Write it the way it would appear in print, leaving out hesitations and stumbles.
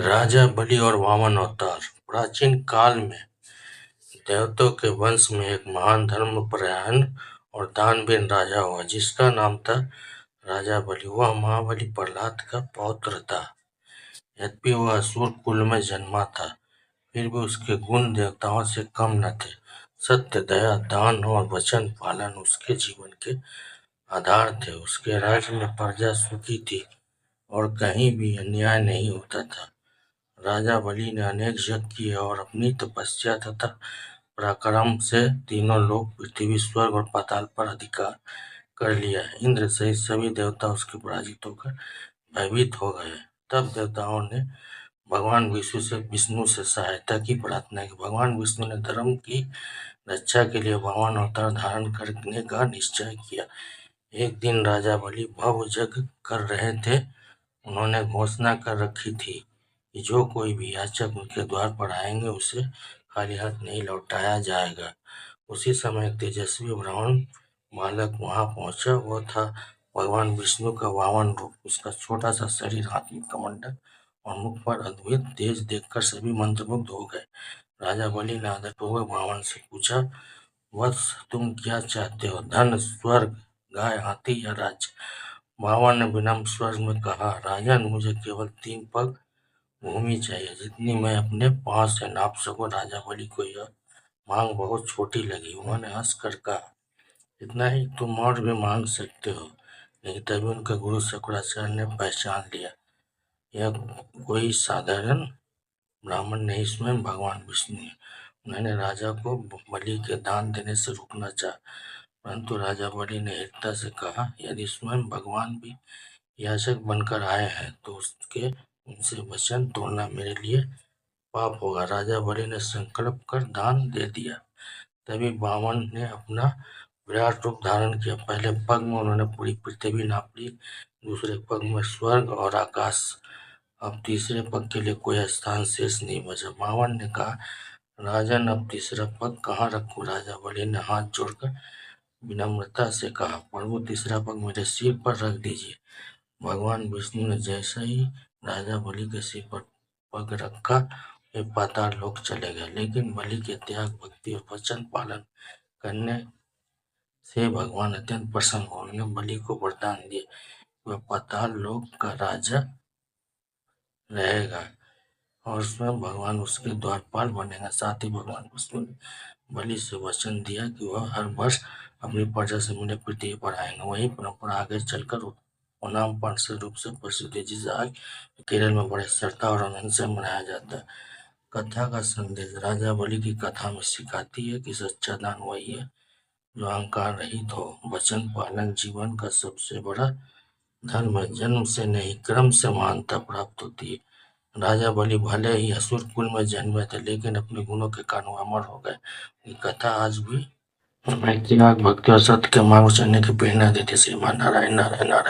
राजा बलि और वामन अवतार। प्राचीन काल में देवताओं के वंश में एक महान धर्मपरायण और दानवीर राजा हुआ जिसका नाम था राजा बलि। वह महाबली प्रहलाद का पौत्र था। यद्यपि वह असुर कुल में जन्मा था, फिर भी उसके गुण देवताओं से कम न थे। सत्य, दया, दान और वचन पालन उसके जीवन के आधार थे। उसके राज्य में प्रजा सुखी थी और कहीं भी अन्याय नहीं होता था। राजा बलि ने अनेक यज्ञ किए और अपनी तपस्या तथा पराक्रम से तीनों लोक, पृथ्वी, स्वर्ग और पाताल पर अधिकार कर लिया। इंद्र सहित सभी देवता उसके पराजित होकर भयभीत हो गए। तब देवताओं ने भगवान विष्णु से सहायता की प्रार्थना की। भगवान विष्णु ने धर्म की रक्षा के लिए वामन अवतार धारण करने का निश्चय किया। एक दिन राजा बलि भव्य यज्ञ कर रहे थे। उन्होंने घोषणा कर रखी थी कि जो कोई भी याचक उनके द्वार पर आएंगे उसे खाली हाथ नहीं लौटाया जाएगा। उसी समय एक तेजस्वी ब्राह्मण बालक वहां पहुंचा। वह था भगवान विष्णु का वामन रूप। उसका छोटा सा शरीर, हाथ में कमंडल और मुख पर अद्भुत तेज देखकर सभी मंत्रमुग्ध हो गए। राजा बलि ने आदरपूर्वक वामन से पूछा, वत्स, तुम क्या चाहते हो? धन, स्वर्ग, गाय, हाथी या राज्य? वामन ने विनम्र स्वर में कहा, राजन, मुझे केवल 3 पग भूमि चाहिए, जितनी मैं अपने पांव से नाप सकूं। राजा बलि को यह मांग बहुत छोटी लगी। उन्होंने हंसकर कहा, इतना ही तुम और भी मांग सकते हो। लेकिन तभी उनके गुरु शुक्राचार्य ने पहचान लिया, यह कोई साधारण ब्राह्मण नहीं, स्वयं भगवान विष्णु है। उन्होंने राजा को बलि के दान देने से रोकना चाहा, परंतु राजा बलि ने एकता से कहा, यदि स्वयं भगवान भी याचक बनकर आए हैं तो उनसे वचन तोड़ना मेरे लिए पाप होगा। राजा बलि ने संकल्प कर दान दे दिया। तभी वामन ने अपना विराट रूप धारण किया। पहले पग में उन्होंने पूरी पृथ्वी नाप ली, दूसरे पग में स्वर्ग और आकाश। अब तीसरे पग के लिए कोई स्थान शेष नहीं बचा। वामन ने कहा, राजन, अब तीसरा पग कहाँ रखूं? राजा बलि ने हाथ जोड़कर विनम्रता से कहा, प्रभु, तीसरा पग मेरे सिर पर रख दीजिए। भगवान विष्णु ने जैसे ही राजा बलि के सिर पर पग रखा, वे पाताल लोक चले गए। लेकिन बलि के त्याग, भक्ति और वचन पालन करने से भगवान अत्यंत प्रसन्न हुए। उन्होंने बलि को वरदान दिया, वह पाताल लोक का राजा रहेगा और उसमें भगवान उसके द्वारपाल बनेगा। साथ ही भगवान विष्णु ने बलि से वचन दिया कि वह हर वर्ष अपनी प्रजा से मिलने पृथ्वी पर आएंगे। वही परंपरा आगे चलकर ओणम पार्श्व रूप से प्रसिद्ध है, जिसे आज केरल में बड़े श्रद्धा और आनंद से मनाया जाता है। कथा का संदेश। राजा बलि की कथा में सिखाती है कि सच्चा दान वही है जो अहंकार रहित हो। वचन पालन जीवन का सबसे बड़ा धर्म है। जन्म से नहीं, कर्म से महानता प्राप्त होती है। राजा बलि भले ही असुर कुल में जन्मे थे, लेकिन अपने गुणों के कारण अमर हो गए। ये कथा आज भी हमें त्याग, भक्ति और सत्य के मार्ग चलने की प्रेरणा देती है। श्रीमान नारायण नारायण नारायण।